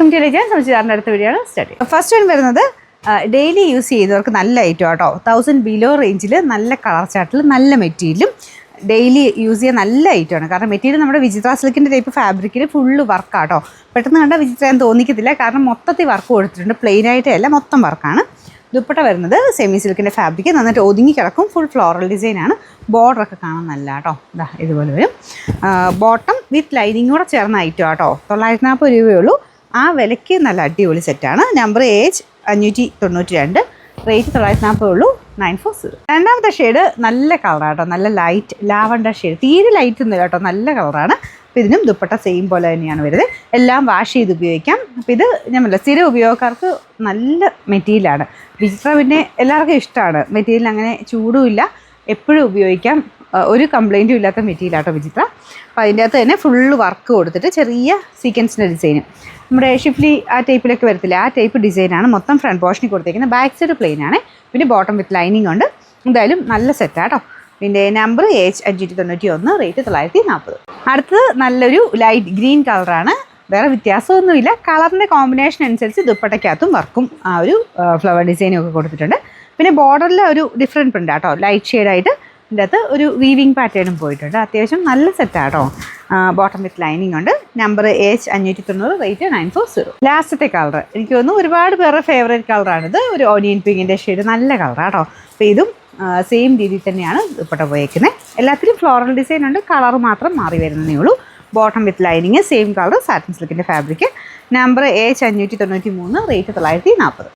Welcome to legends. ചാറിൻ്റെ അടുത്ത video ആണ് start ചെയ്യുന്നത്. ഫസ്റ്റ് വൺ വരുന്നത് ഡെയിലി യൂസ് ചെയ്യുന്നവർക്ക് നല്ല ഐറ്റം കേട്ടോ. 1000 ബിലോ റേഞ്ചിൽ നല്ല കളർ ചാർട്ടിൽ നല്ല മെറ്റീരിയലും ഡെയിലി യൂസ് ചെയ്യാൻ നല്ല ഐറ്റമാണ്. കാരണം മെറ്റീരിയൽ നമ്മുടെ വിചിത്ര സിൽക്കിൻ്റെ ടൈപ്പ് ഫാബ്രിക്കിൽ ഫുള്ള് വർക്കാട്ടോ. പെട്ടെന്ന് കണ്ടാൽ വിചിത്രയാൻ തോന്നിക്കത്തില്ല, കാരണം മൊത്തത്തിൽ വർക്ക് കൊടുത്തിട്ടുണ്ട്. പ്ലെയിൻ ആയിട്ടല്ല, മൊത്തം വർക്കാണ്. ദുപ്പട്ട വരുന്നത് സെമി സിൽക്കിൻ്റെ ഫാബ്രിക്, നന്നായിട്ട് ഒതുങ്ങി കിടക്കും. ഫുൾ ഫ്ലോറൽ ഡിസൈനാണ്. ബോർഡറൊക്കെ കാണാൻ നല്ല കേട്ടോ. ഇതാ ഇതുപോലെ വരും. ബോട്ടം വിത്ത് ലൈനിങ് കൂടെ ചേർന്ന ഐറ്റം കേട്ടോ. 940 രൂപയേ ഉള്ളൂ. ആ വിലയ്ക്ക് നല്ല അടിപൊളി സെറ്റാണ്. നമ്പർ ഏജ് 592, റേറ്റ് 940 ഉള്ളൂ. 940. രണ്ടാമത്തെ ഷെയ്ഡ് നല്ല കളറാണ് കേട്ടോ. നല്ല ലൈറ്റ് ലാവണ്ടർ ഷെയ്ഡ്, തീരെ ലൈറ്റ് ഒന്നും കേട്ടോ, നല്ല കളറാണ്. അപ്പോൾ ഇതിനും ദുപ്പട്ട സെയിം പോലെ തന്നെയാണ് വരുന്നത്. എല്ലാം വാഷ് ചെയ്ത് ഉപയോഗിക്കാം. അപ്പോൾ ഇത് ഞാൻ പറഞ്ഞില്ല, സ്ഥിര ഉപയോഗക്കാർക്ക് നല്ല മെറ്റീരിയലാണ്. വിചിത്ര പിന്നെ എല്ലാവർക്കും ഇഷ്ടമാണ്. മെറ്റീരിയൽ അങ്ങനെ ചൂടുമില്ല, എപ്പോഴും ഉപയോഗിക്കാം. ഒരു കംപ്ലൈൻറ്റും ഇല്ലാത്ത മെറ്റീരിയലാട്ടോ വിചിത്ര. അപ്പോൾ അതിൻ്റെ അകത്ത് തന്നെ ഫുള്ള് വർക്ക് കൊടുത്തിട്ട് ചെറിയ സീക്വൻസിൻ്റെ ഡിസൈനും നമ്മുടെ ഷിഫ്ലി ആ ടൈപ്പിലൊക്കെ വരത്തില്ല, ആ ടൈപ്പ് ഡിസൈനാണ് മൊത്തം ഫ്രണ്ട് പോർഷനിൽ കൊടുത്തേക്കുന്നത്. ബാക്ക് സൈഡ് പ്ലെയിൻ ആണ്, പിന്നെ ബോട്ടം വിത്ത് ലൈനിങ് ഉണ്ട്. എന്തായാലും നല്ല സെറ്റാട്ടോ. ഇതിൻ്റെ നമ്പർ ഏജ് 591, റേറ്റ് 940. അടുത്തത് നല്ലൊരു ലൈറ്റ് ഗ്രീൻ കളറാണ്. വേറെ വ്യത്യാസമൊന്നുമില്ല, കളറിൻ്റെ കോമ്പിനേഷൻ അനുസരിച്ച് ദുപ്പട്ടയ്ക്കകത്തും വർക്കും ആ ഒരു ഫ്ലവർ ഡിസൈനും ഒക്കെ കൊടുത്തിട്ടുണ്ട്. പിന്നെ ബോർഡറിൽ ഒരു ഡിഫറെൻറ്റ് പ്രിൻ്റ് ആട്ടോ, ലൈറ്റ് ഷെയ്ഡായിട്ട്. ഇതിൻ്റെ അകത്ത് ഒരു വീവിങ് പാറ്റേണും പോയിട്ടുണ്ട്. അത്യാവശ്യം നല്ല സെറ്റാട്ടോ. ബോട്ടം വിത്ത് ലൈനിങ് ഉണ്ട്. Number age 590, rate 940. ലാസ്റ്റത്തെ കളർ എനിക്ക് തോന്നുന്നു ഒരുപാട് പേരുടെ ഫേവറേറ്റ് കളറാണിത്. ഒരു ഓനിയൻ പിങ്കിൻ്റെ ഷെയ്ഡ്, നല്ല കളറാട്ടോ. അപ്പോൾ ഇതും സെയിം രീതിയിൽ തന്നെയാണ് ദുപ്പട്ട പോയേക്കുന്നത്. എല്ലാത്തിലും ഫ്ലോറൽ ഡിസൈൻ ഉണ്ട്, കളർ മാത്രം മാറി വരുന്നതേ ഉള്ളൂ. Bottom with lining same colour, satin സിൽക്കിൻ്റെ ഫാബ്രിക്. നമ്പർ ഏജ് 593, റേറ്റ് 940.